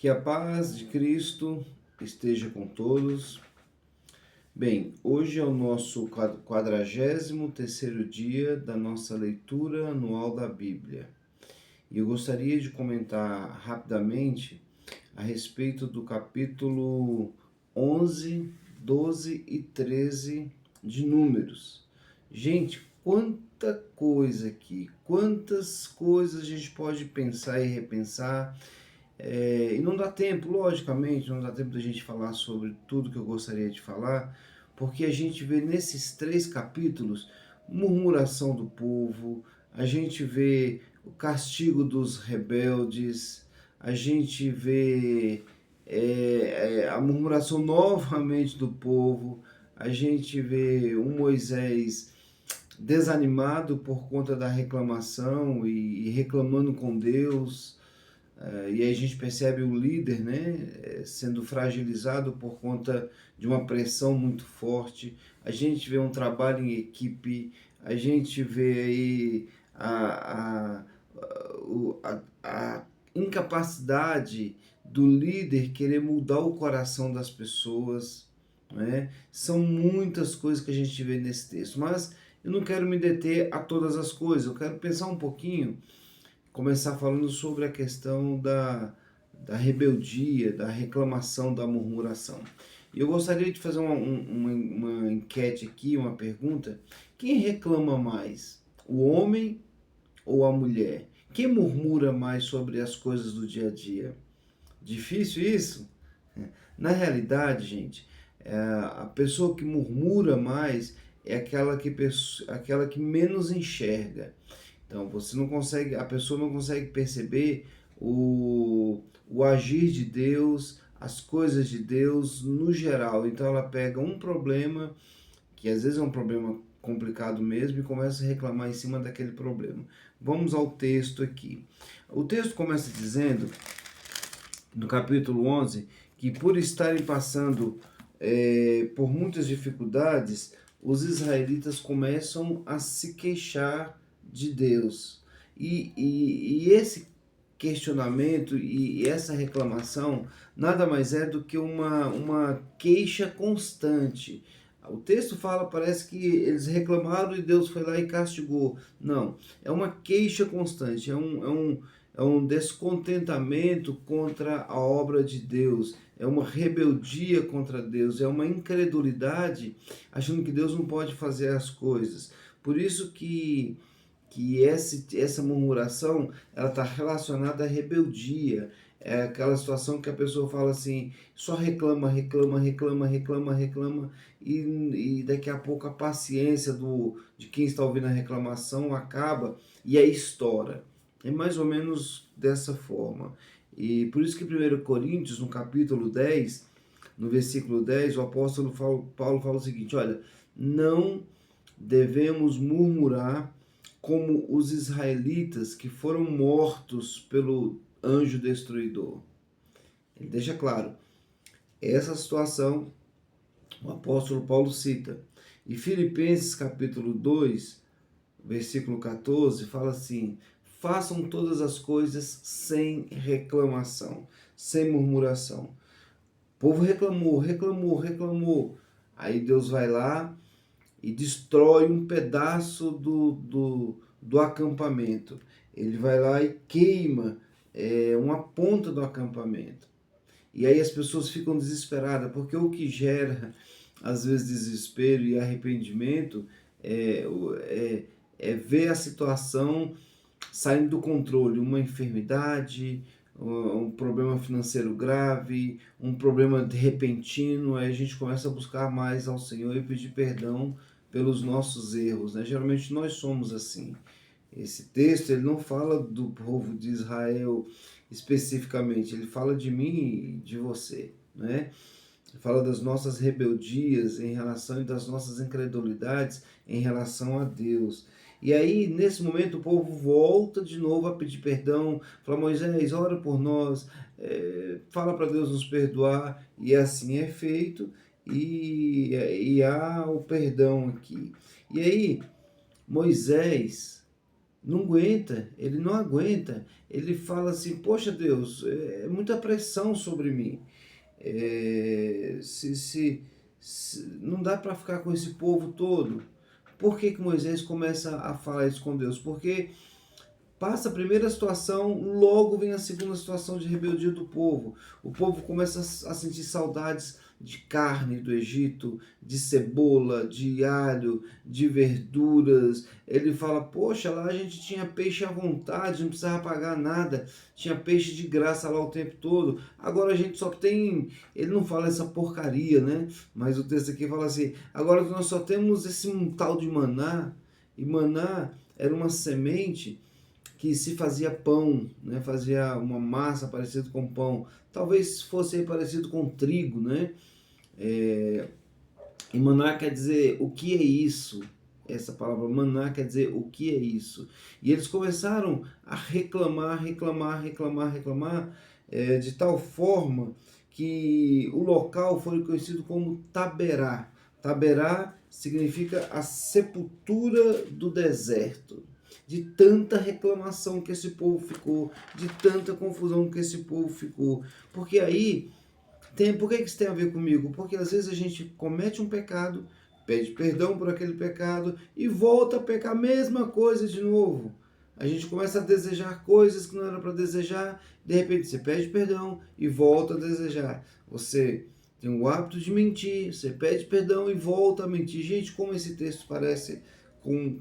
Que a paz de Cristo esteja com todos. Bem, hoje é o nosso 43º dia da nossa leitura anual da Bíblia. E eu gostaria de comentar rapidamente a respeito do capítulo 11, 12 e 13 de Números. Gente, quanta coisa aqui, quantas coisas a gente pode pensar e repensar. E não dá tempo, logicamente, não dá tempo da gente falar sobre tudo que eu gostaria de falar, porque a gente vê nesses 3 capítulos murmuração do povo, a gente vê o castigo dos rebeldes, a gente vê a murmuração novamente do povo, a gente vê o Moisés desanimado por conta da reclamação e reclamando com Deus. E aí a gente percebe o líder, né, sendo fragilizado por conta de uma pressão muito forte. A gente vê um trabalho em equipe, a gente vê aí a incapacidade do líder querer mudar o coração das pessoas, né? São muitas coisas que a gente vê nesse texto, mas eu não quero me deter a todas as coisas, eu quero pensar um pouquinho, começar falando sobre a questão da rebeldia, da reclamação, da murmuração. E eu gostaria de fazer uma enquete aqui, uma pergunta. Quem reclama mais? O homem ou a mulher? Quem murmura mais sobre as coisas do dia a dia? Difícil isso? Na realidade, gente, a pessoa que murmura mais é aquela que menos enxerga. Então, a pessoa não consegue perceber o agir de Deus, as coisas de Deus no geral. Então, ela pega um problema, que às vezes é um problema complicado mesmo, e começa a reclamar em cima daquele problema. Vamos ao texto aqui. O texto começa dizendo, no capítulo 11, que por estarem passando por muitas dificuldades, os israelitas começam a se queixar de Deus. E esse questionamento e essa reclamação nada mais é do que uma queixa constante. O texto fala, parece que eles reclamaram e Deus foi lá e castigou. Não, é uma queixa constante, é um descontentamento contra a obra de Deus, é uma rebeldia contra Deus, é uma incredulidade, achando que Deus não pode fazer as coisas. Por isso que essa murmuração ela está relacionada à rebeldia. É aquela situação que a pessoa fala assim, só reclama, reclama, reclama, reclama, reclama, e daqui a pouco a paciência de quem está ouvindo a reclamação acaba e aí estoura. É mais ou menos dessa forma. E por isso que 1 Coríntios, no capítulo 10, no versículo 10, o apóstolo Paulo fala o seguinte, olha, não devemos murmurar como os israelitas que foram mortos pelo anjo destruidor. Ele deixa claro, essa situação o apóstolo Paulo cita. E Filipenses capítulo 2, versículo 14, fala assim, façam todas as coisas sem reclamação, sem murmuração. O povo reclamou, reclamou, reclamou. Aí Deus vai lá e destrói um pedaço do acampamento. Ele vai lá e queima uma ponta do acampamento. E aí as pessoas ficam desesperadas, porque o que gera, às vezes, desespero e arrependimento é ver a situação saindo do controle, uma enfermidade, um problema financeiro grave, um problema repentino, aí a gente começa a buscar mais ao Senhor e pedir perdão pelos nossos erros, né? Geralmente nós somos assim. Esse texto ele não fala do povo de Israel especificamente, ele fala de mim e de você, né? Ele fala das nossas rebeldias em relação e das nossas incredulidades em relação a Deus. E aí, nesse momento, o povo volta de novo a pedir perdão, fala, Moisés, ora por nós, fala para Deus nos perdoar, e assim é feito, e há o perdão aqui. E aí, Moisés, não aguenta, ele não aguenta. Ele fala assim, poxa Deus, é muita pressão sobre mim. Não dá para ficar com esse povo todo. Por que que Moisés começa a falar isso com Deus? Porque passa a primeira situação, logo vem a segunda situação de rebeldia do povo. O povo começa a sentir saudades de carne do Egito, de cebola, de alho, de verduras. Ele fala, poxa, lá a gente tinha peixe à vontade, não precisava pagar nada, tinha peixe de graça lá o tempo todo. Agora a gente só tem, ele não fala essa porcaria, né? Mas o texto aqui fala assim, agora nós só temos esse um tal de maná, e maná era uma semente que se fazia pão, né? Fazia uma massa parecida com pão, talvez fosse parecido com trigo, né? E maná quer dizer o que é isso? Essa palavra maná quer dizer o que é isso? E eles começaram a reclamar, de tal forma que o local foi conhecido como Taberá. Taberá significa a sepultura do deserto. De tanta reclamação que esse povo ficou, de tanta confusão que esse povo ficou. Porque aí, por que isso tem a ver comigo? Porque às vezes a gente comete um pecado, pede perdão por aquele pecado e volta a pecar a mesma coisa de novo. A gente começa a desejar coisas que não era para desejar, de repente você pede perdão e volta a desejar. Você tem o hábito de mentir, você pede perdão e volta a mentir. Gente, como esse texto parece com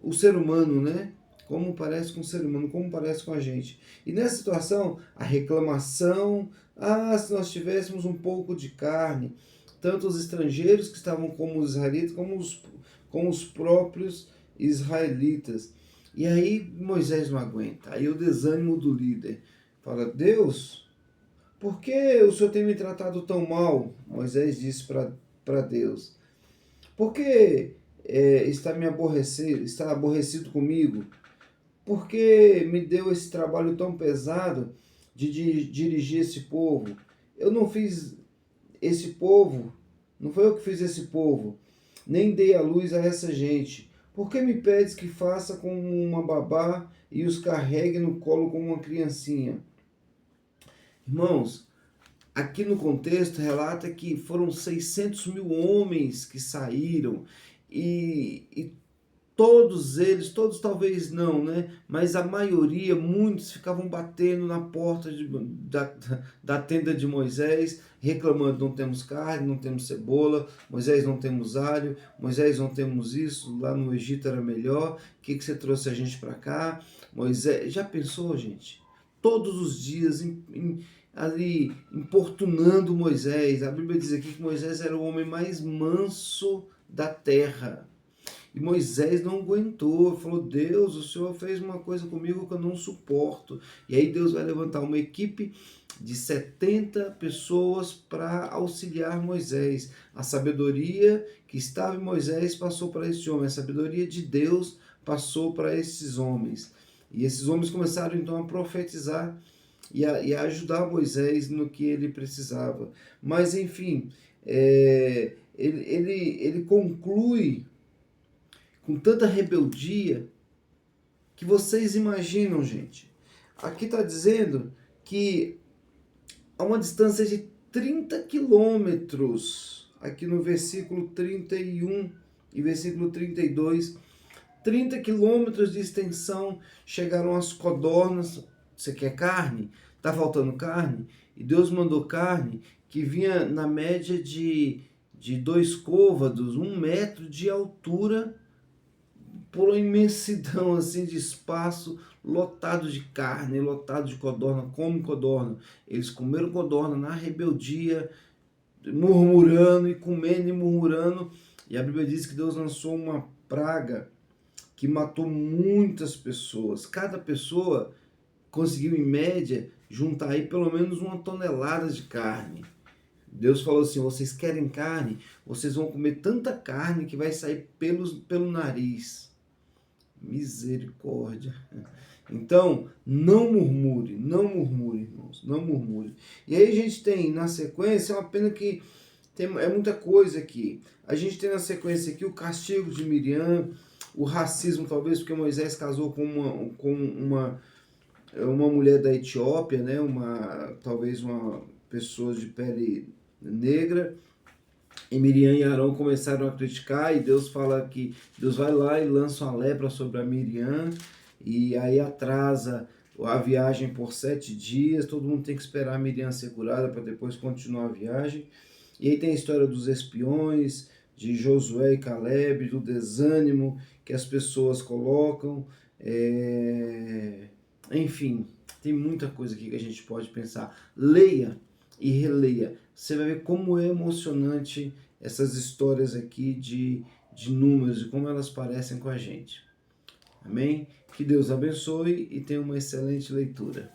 o ser humano, né? Como parece com o ser humano, como parece com a gente. E nessa situação, a reclamação, se nós tivéssemos um pouco de carne, tanto os estrangeiros que estavam como os israelitas, como os próprios israelitas. E aí Moisés não aguenta, aí o desânimo do líder. Fala, Deus, por que o Senhor tem me tratado tão mal? Moisés disse para Deus. Por que está aborrecido comigo? Por que me deu esse trabalho tão pesado de dirigir esse povo? Eu não fiz esse povo, não foi eu que fiz esse povo, nem dei a luz a essa gente. Por que me pedes que faça como uma babá e os carregue no colo como uma criancinha? Irmãos, aqui no contexto relata que foram 600 mil homens que saíram e todos talvez não, né? Mas a maioria, muitos ficavam batendo na porta da tenda de Moisés, reclamando, não temos carne, não temos cebola, Moisés não temos alho, Moisés não temos isso, lá no Egito era melhor, o que você trouxe a gente para cá? Moisés, já pensou, gente? Todos os dias ali importunando Moisés. A Bíblia diz aqui que Moisés era o homem mais manso da terra. E Moisés não aguentou, falou, Deus, o Senhor fez uma coisa comigo que eu não suporto. E aí Deus vai levantar uma equipe de 70 pessoas para auxiliar Moisés. A sabedoria que estava em Moisés passou para esse homem, a sabedoria de Deus passou para esses homens. E esses homens começaram então a profetizar e a ajudar Moisés no que ele precisava. Mas enfim, ele conclui com tanta rebeldia que vocês imaginam, gente. Aqui está dizendo que a uma distância de 30 quilômetros, aqui no versículo 31 e versículo 32, 30 quilômetros de extensão, chegaram as codornas. Você quer carne? Tá faltando carne? E Deus mandou carne que vinha na média de 2 côvados, 1 metro de altura, por uma imensidão assim de espaço, lotado de carne, lotado de codorna, como codorna. Eles comeram codorna na rebeldia, murmurando e comendo e murmurando. E a Bíblia diz que Deus lançou uma praga que matou muitas pessoas. Cada pessoa conseguiu, em média, juntar aí pelo menos 1 tonelada de carne. Deus falou assim, vocês querem carne? Vocês vão comer tanta carne que vai sair pelo nariz. Misericórdia. Então, não murmure, irmãos, não murmure. E aí a gente tem, na sequência, é uma pena que é muita coisa aqui. A gente tem na sequência aqui o castigo de Miriam, o racismo, talvez porque Moisés casou com uma mulher da Etiópia, né? Talvez uma pessoa de pele negra, e Miriam e Arão começaram a criticar, e Deus fala que Deus vai lá e lança uma lepra sobre a Miriam, e aí atrasa a viagem por 7 dias, todo mundo tem que esperar a Miriam ser curada para depois continuar a viagem. E aí tem a história dos espiões, de Josué e Caleb, do desânimo que as pessoas colocam, enfim, tem muita coisa aqui que a gente pode pensar. Leia e releia, você vai ver como é emocionante essas histórias aqui de números e como elas parecem com a gente. Amém? Que Deus abençoe e tenha uma excelente leitura.